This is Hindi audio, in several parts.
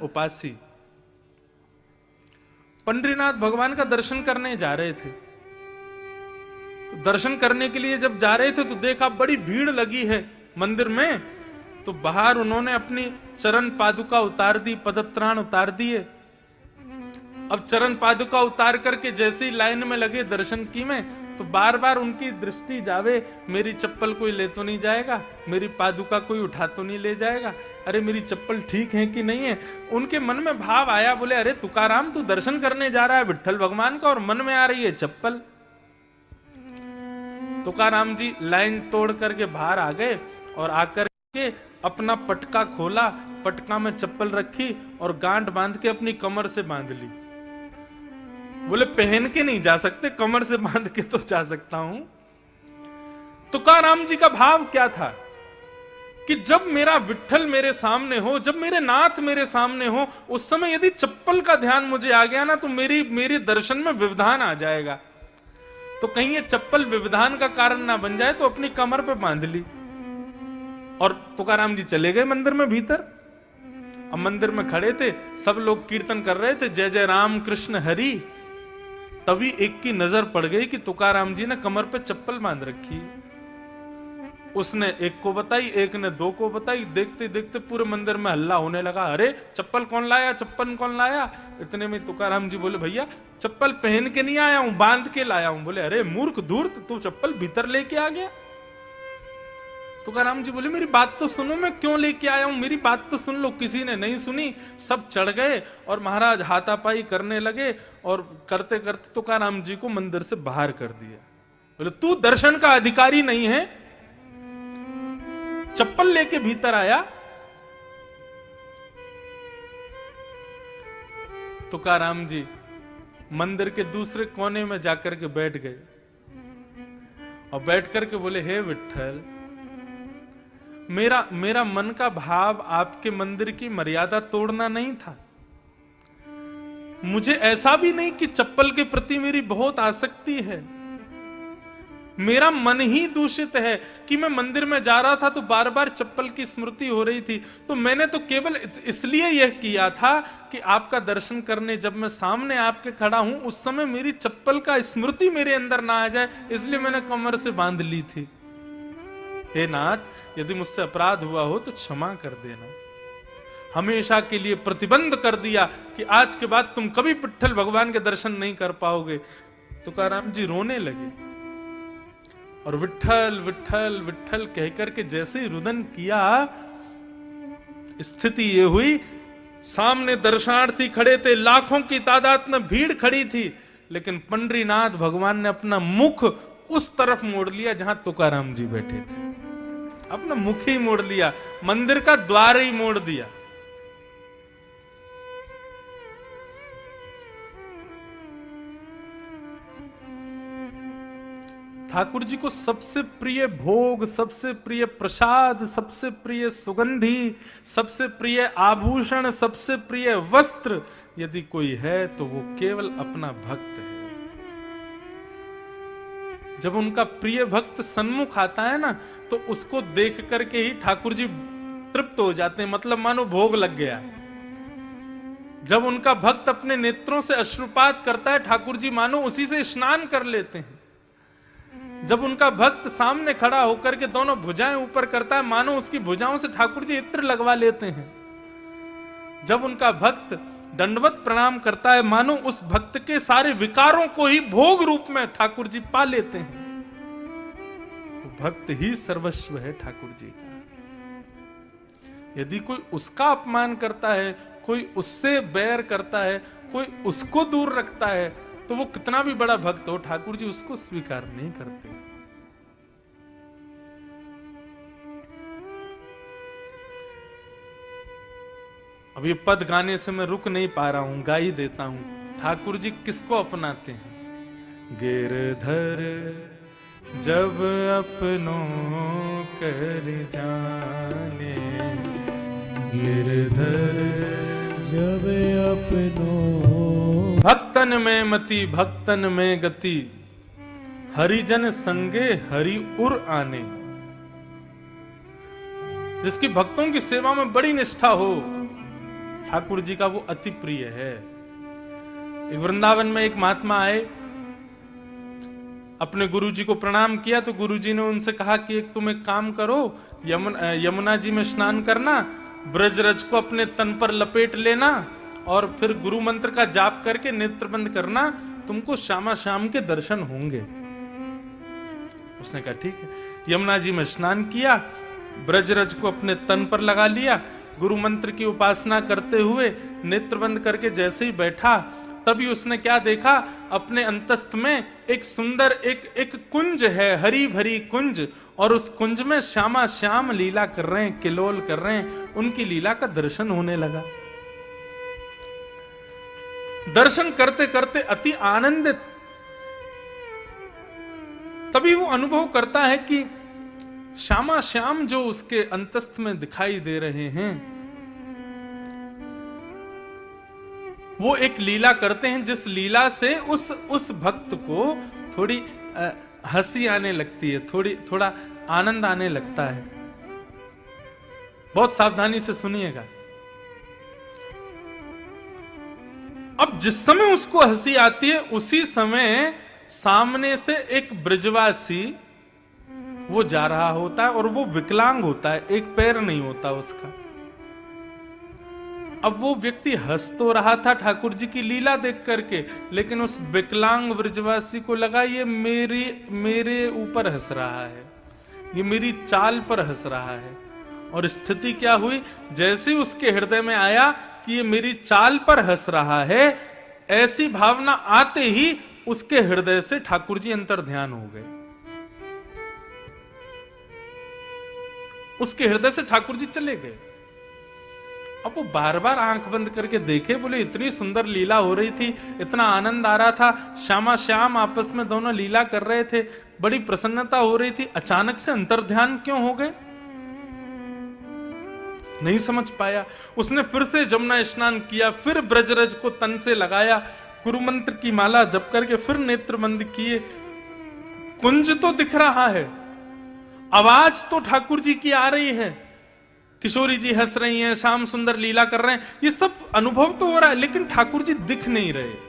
उपासी पंडरीनाथ भगवान का दर्शन करने जा रहे थे। तो दर्शन करने के लिए जब जा रहे थे तो देखा बड़ी भीड़ लगी है मंदिर में। तो बाहर उन्होंने अपनी चरण पादुका उतार दी, पदत्राण उतार दिए। अब चरण पादुका उतार करके जैसे ही लाइन में लगे दर्शन की में, तो बार बार उनकी दृष्टि जावे, मेरी चप्पल कोई ले तो नहीं जाएगा, मेरी पादुका कोई उठा तो नहीं ले जाएगा, अरे मेरी चप्पल ठीक है कि नहीं है। उनके मन में भाव आया, बोले अरे तुकाराम तू दर्शन करने जा रहा है विट्ठल भगवान का और मन में आ रही है चप्पल। तुकाराम जी लाइन तोड़ करके बाहर आ गए और आकर के अपना पटका खोला, पटका में चप्पल रखी और गांठ बांध के अपनी कमर से बांध ली। बोले पहन के नहीं जा सकते, कमर से बांध के तो जा सकता हूं। तुकाराम जी का भाव क्या था कि जब मेरा विट्ठल मेरे सामने हो, जब मेरे नाथ मेरे सामने हो, उस समय यदि चप्पल का ध्यान मुझे आ गया ना तो मेरे दर्शन में व्यवधान आ जाएगा। तो कहीं ये चप्पल व्यवधान का कारण ना बन जाए, तो अपनी कमर पे बांध ली और तुकाराम जी चले गए मंदिर में भीतर। अब मंदिर में खड़े थे, सब लोग कीर्तन कर रहे थे, जय जय राम कृष्ण हरि। तभी एक की नजर पड़ गई कि तुकाराम जी ने कमर पे चप्पल बांध रखी। उसने एक को बताई, एक ने दो को बताई। देखते देखते पूरे मंदिर में हल्ला होने लगा, अरे चप्पल कौन लाया, चप्पल कौन लाया। इतने में तुकाराम जी बोले भैया चप्पल पहन के नहीं आया हूं, बांध के लाया हूं। बोले अरे मूर्ख धूर्त, तू चप्पल भीतर लेके आ गया। तुकाराम जी बोले मेरी बात तो सुनो, मैं क्यों लेके आया हूं, मेरी बात तो सुन लो। किसी ने नहीं सुनी, सब चढ़ गए और महाराज हाथापाई करने लगे और करते करते तुकाराम जी को मंदिर से बाहर कर दिया। बोले तू दर्शन का अधिकारी नहीं है, चप्पल लेके भीतर आया। तुकाराम जी मंदिर के दूसरे कोने में जाकर के बैठ गए और बैठ करके बोले हे विट्ठल, मेरा मन का भाव आपके मंदिर की मर्यादा तोड़ना नहीं था। मुझे ऐसा भी नहीं कि चप्पल के प्रति मेरी बहुत आसक्ति है। मेरा मन ही दूषित है कि मैं मंदिर में जा रहा था तो बार बार चप्पल की स्मृति हो रही थी। तो मैंने तो केवल इसलिए यह किया था कि आपका दर्शन करने जब मैं सामने आपके खड़ा हूं, उस समय मेरी चप्पल का स्मृति मेरे अंदर ना आ जाए, इसलिए मैंने कमर से बांध ली थी। हे नाथ, यदि मुझसे अपराध हुआ हो तो क्षमा कर देना। हमेशा के लिए प्रतिबंध कर दिया कि आज के बाद तुम कभी विट्ठल भगवान के दर्शन नहीं कर पाओगे। तुकाराम जी रोने लगे और विट्ठल विट्ठल विट्ठल कहकर के जैसे ही रुदन किया, स्थिति ये हुई, सामने दर्शनार्थी खड़े थे, लाखों की तादाद में भीड़ खड़ी थी, लेकिन पंडरीनाथ भगवान ने अपना मुख उस तरफ मोड़ लिया जहां तुकाराम जी बैठे थे। अपना मुख ही मोड़ लिया, मंदिर का द्वार ही मोड़ दिया। ठाकुर जी को सबसे प्रिय भोग, सबसे प्रिय प्रसाद, सबसे प्रिय सुगंधी, सबसे प्रिय आभूषण, सबसे प्रिय वस्त्र यदि कोई है तो वो केवल अपना भक्त है। जब उनका प्रिय भक्त सन्मुख आता है ना, तो उसको देख करके ही ठाकुर जी तृप्त हो जाते हैं, मतलब मानो भोग लग गया। जब उनका भक्त अपने नेत्रों से अश्रुपात करता है, ठाकुर जी मानो उसी से स्नान कर लेते हैं। जब उनका भक्त सामने खड़ा होकर के दोनों भुजाएं ऊपर करता है, मानो उसकी भुजाओं से ठाकुर जी इत्र लगवा लेते हैं। जब उनका भक्त दंडवत प्रणाम करता है, मानो उस भक्त के सारे विकारों को ही भोग रूप में ठाकुर जी पा लेते हैं। भक्त ही सर्वस्व है ठाकुर जी का। यदि कोई उसका अपमान करता है, कोई उससे बैर करता है, कोई उसको दूर रखता है, तो वो कितना भी बड़ा भक्त हो, ठाकुर जी उसको स्वीकार नहीं करते। अब ये पद गाने से मैं रुक नहीं पा रहा हूं, गा ही देता हूं। ठाकुर जी किसको अपनाते हैं? गिरधर जब अपनों कर जाने, गिरधर जब अपनों भक्तन में मति भक्तन में गति, हरिजन संगे हरि उर आने। जिसकी भक्तों की सेवा में बड़ी निष्ठा हो, ठाकुर जी का वो अति प्रिय है। एक वृंदावन में एक महात्मा आए, अपने गुरुजी को प्रणाम किया तो गुरुजी ने उनसे कहा कि एक तुम एक काम करो, यमुना जी में स्नान करना, ब्रजरज को अपने तन पर लपेट लेना और फिर गुरु मंत्र का जाप करके नेत्र बंद करना, तुमको श्यामा श्याम के दर्शन होंगे। उसने कहा ठीक है। यमुना जी में स्नान किया, ब्रजरज को अपने तन पर लगा लिया, गुरु मंत्र की उपासना करते हुए नेत्र बंद करके जैसे ही बैठा, तभी उसने क्या देखा, अपने अंतस्थ में एक सुंदर एक कुंज है, हरी भरी कुंज, और उस कुंज में श्यामा श्याम लीला कर रहे हैं, किलोल कर रहे हैं। उनकी लीला का दर्शन होने लगा। दर्शन करते करते अति आनंदित, तभी वो अनुभव करता है कि श्यामा श्याम जो उसके अंतस्थ में दिखाई दे रहे हैं, वो एक लीला करते हैं जिस लीला से उस भक्त को थोड़ी हंसी आने लगती है, थोड़ा आनंद आने लगता है। बहुत सावधानी से सुनिएगा। अब जिस समय उसको हंसी आती है, उसी समय सामने से एक ब्रजवासी वो जा रहा होता है और वो विकलांग होता है, एक पैर नहीं होता उसका। अब वो व्यक्ति हंस तो रहा था ठाकुर जी की लीला देख करके, लेकिन उस विकलांग ब्रजवासी को लगा ये मेरे ऊपर हंस रहा है, ये मेरी चाल पर हंस रहा है। और स्थिति क्या हुई, जैसे उसके हृदय में आया कि ये मेरी चाल पर हंस रहा है, ऐसी भावना आते ही उसके हृदय से ठाकुर जी अंतर ध्यान हो गए। उसके हृदय से ठाकुर जी चले गए। अब वो बार बार आंख बंद करके देखे, बोले इतनी सुंदर लीला हो रही थी, इतना आनंद आ रहा था, श्यामा श्याम आपस में दोनों लीला कर रहे थे, बड़ी प्रसन्नता हो रही थी, अचानक से अंतर्ध्यान क्यों हो गए? नहीं समझ पाया। उसने फिर से जमुना स्नान किया, फिर ब्रजरज को तन से लगाया, गुरु मंत्र की माला जप करके फिर नेत्र बंद किए। कुंज तो दिख रहा है, आवाज तो ठाकुर जी की आ रही है, किशोरी जी हंस रही हैं, श्याम सुंदर लीला कर रहे हैं, ये सब अनुभव तो हो रहा है, लेकिन ठाकुर जी दिख नहीं रहे।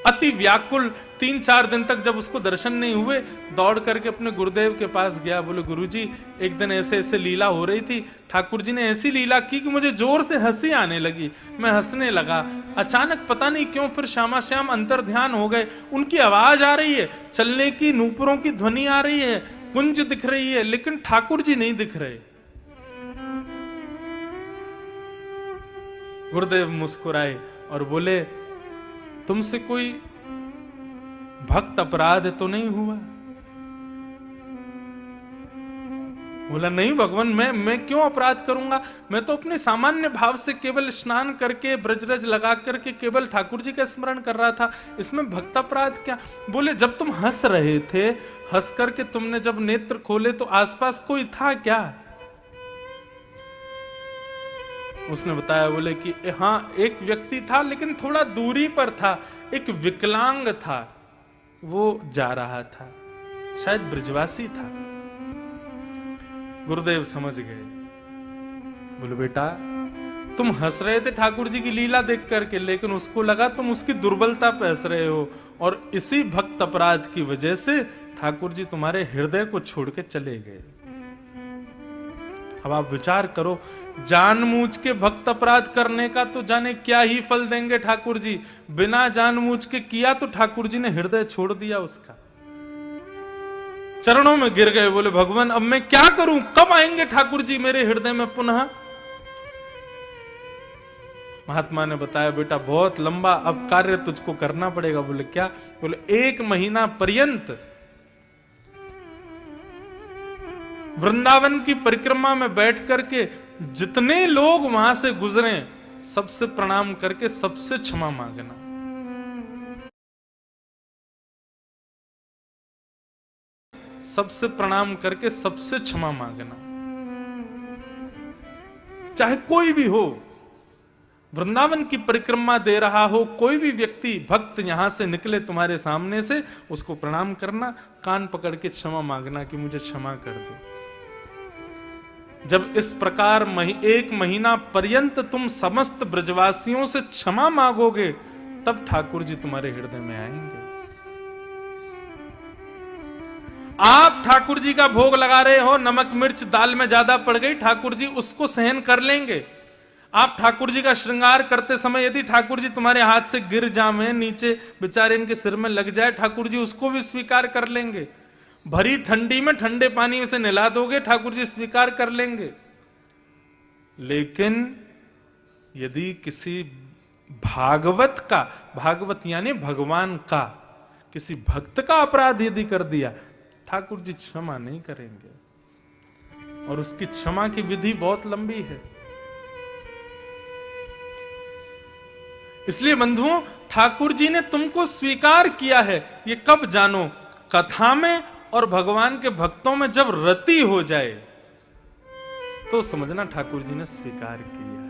अति व्याकुल 3-4 दिन तक जब उसको दर्शन नहीं हुए, दौड़ करके अपने गुरुदेव के पास गया। बोले गुरुजी, एक दिन ऐसे ऐसे लीला हो रही थी, ठाकुर जी ने ऐसी लीला की कि मुझे जोर से हंसी आने लगी, मैं हंसने लगा। अचानक पता नहीं क्यों फिर श्यामा श्याम अंतर ध्यान हो गए, उनकी आवाज आ रही है, चलने की नूपुरों की ध्वनि आ रही है, कुंज दिख रही है, लेकिन ठाकुर जी नहीं दिख रहे। गुरुदेव मुस्कुराए और बोले, तुमसे कोई भक्त अपराध तो नहीं हुआ? बोला नहीं भगवान, मैं क्यों अपराध करूंगा, मैं तो अपने सामान्य भाव से केवल स्नान करके ब्रजरज लगा करके केवल ठाकुर जी का स्मरण कर रहा था, इसमें भक्त अपराध क्या? बोले जब तुम हंस रहे थे, हंस करके तुमने जब नेत्र खोले तो आसपास कोई था क्या? उसने बताया, बोले कि हाँ एक व्यक्ति था, लेकिन थोड़ा दूरी पर था, एक विकलांग था, वो जा रहा था, शायद ब्रजवासी था। गुरुदेव समझ गए। बोले बेटा, तुम हंस रहे थे ठाकुर जी की लीला देख करके, लेकिन उसको लगा तुम उसकी दुर्बलता पे हंस रहे हो, और इसी भक्त अपराध की वजह से ठाकुर जी तुम्हारे हृदय को छोड़ के चले गए। अब आप विचार करो, जानबूझ के भक्त अपराध करने का तो जाने क्या ही फल देंगे ठाकुर जी, बिना जानबूझ के किया तो ठाकुर जी ने हृदय छोड़ दिया उसका। चरणों में गिर गए, बोले भगवान अब मैं क्या करूं, कब आएंगे ठाकुर जी मेरे हृदय में पुनः? महात्मा ने बताया, बेटा बहुत लंबा अब कार्य तुझको करना पड़ेगा। बोले क्या? बोले 1 महीना पर्यंत वृंदावन की परिक्रमा में बैठ करके जितने लोग वहां से गुजरे सबसे प्रणाम करके सबसे क्षमा मांगना। सबसे प्रणाम करके सबसे क्षमा मांगना, चाहे कोई भी हो, वृंदावन की परिक्रमा दे रहा हो, कोई भी व्यक्ति भक्त यहां से निकले तुम्हारे सामने से, उसको प्रणाम करना, कान पकड़ के क्षमा मांगना कि मुझे क्षमा कर दो। जब इस प्रकार एक महीना पर्यंत तुम समस्त ब्रजवासियों से क्षमा मांगोगे, तब ठाकुर जी तुम्हारे हृदय में आएंगे। आप ठाकुर जी का भोग लगा रहे हो, नमक मिर्च दाल में ज्यादा पड़ गई, ठाकुर जी उसको सहन कर लेंगे। आप ठाकुर जी का श्रृंगार करते समय यदि ठाकुर जी तुम्हारे हाथ से गिर जाए, नीचे बेचारे इनके सिर में लग जाए, ठाकुर जी उसको भी स्वीकार कर लेंगे। भरी ठंडी में ठंडे पानी में से नहला दोगे, ठाकुर जी स्वीकार कर लेंगे। लेकिन यदि किसी भागवत का, भागवत यानी भगवान का, किसी भक्त का अपराध यदि कर दिया, ठाकुर जी क्षमा नहीं करेंगे। और उसकी क्षमा की विधि बहुत लंबी है। इसलिए बंधुओं, ठाकुर जी ने तुमको स्वीकार किया है। ये कब जानो? कथा में और भगवान के भक्तों में जब रति हो जाए तो समझना ठाकुर जी ने स्वीकार किया है।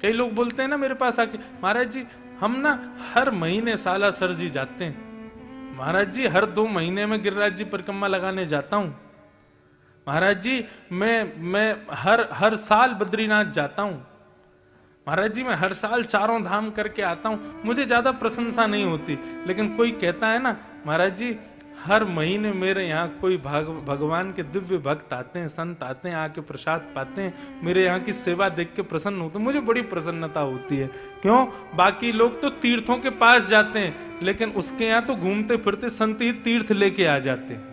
कई लोग बोलते हैं ना मेरे पास आके, महाराज जी हम ना हर महीने सालासर जी जाते हैं, महाराज जी हर 2 महीने में गिरिराज जी परिक्रमा लगाने जाता हूं, महाराज जी मैं हर साल बद्रीनाथ जाता हूं, महाराज जी मैं हर साल 4 धाम करके आता हूं। मुझे ज्यादा प्रशंसा नहीं होती, लेकिन कोई कहता है ना, महाराज जी हर महीने मेरे यहाँ कोई भगवान के दिव्य भक्त आते हैं, संत आते हैं, आके प्रसाद पाते हैं, मेरे यहाँ की सेवा देख के प्रसन्न होते हैं, मुझे बड़ी प्रसन्नता होती है। क्यों? बाकी लोग तो तीर्थों के पास जाते हैं, लेकिन उसके यहाँ तो घूमते फिरते संत ही तीर्थ लेके आ जाते हैं।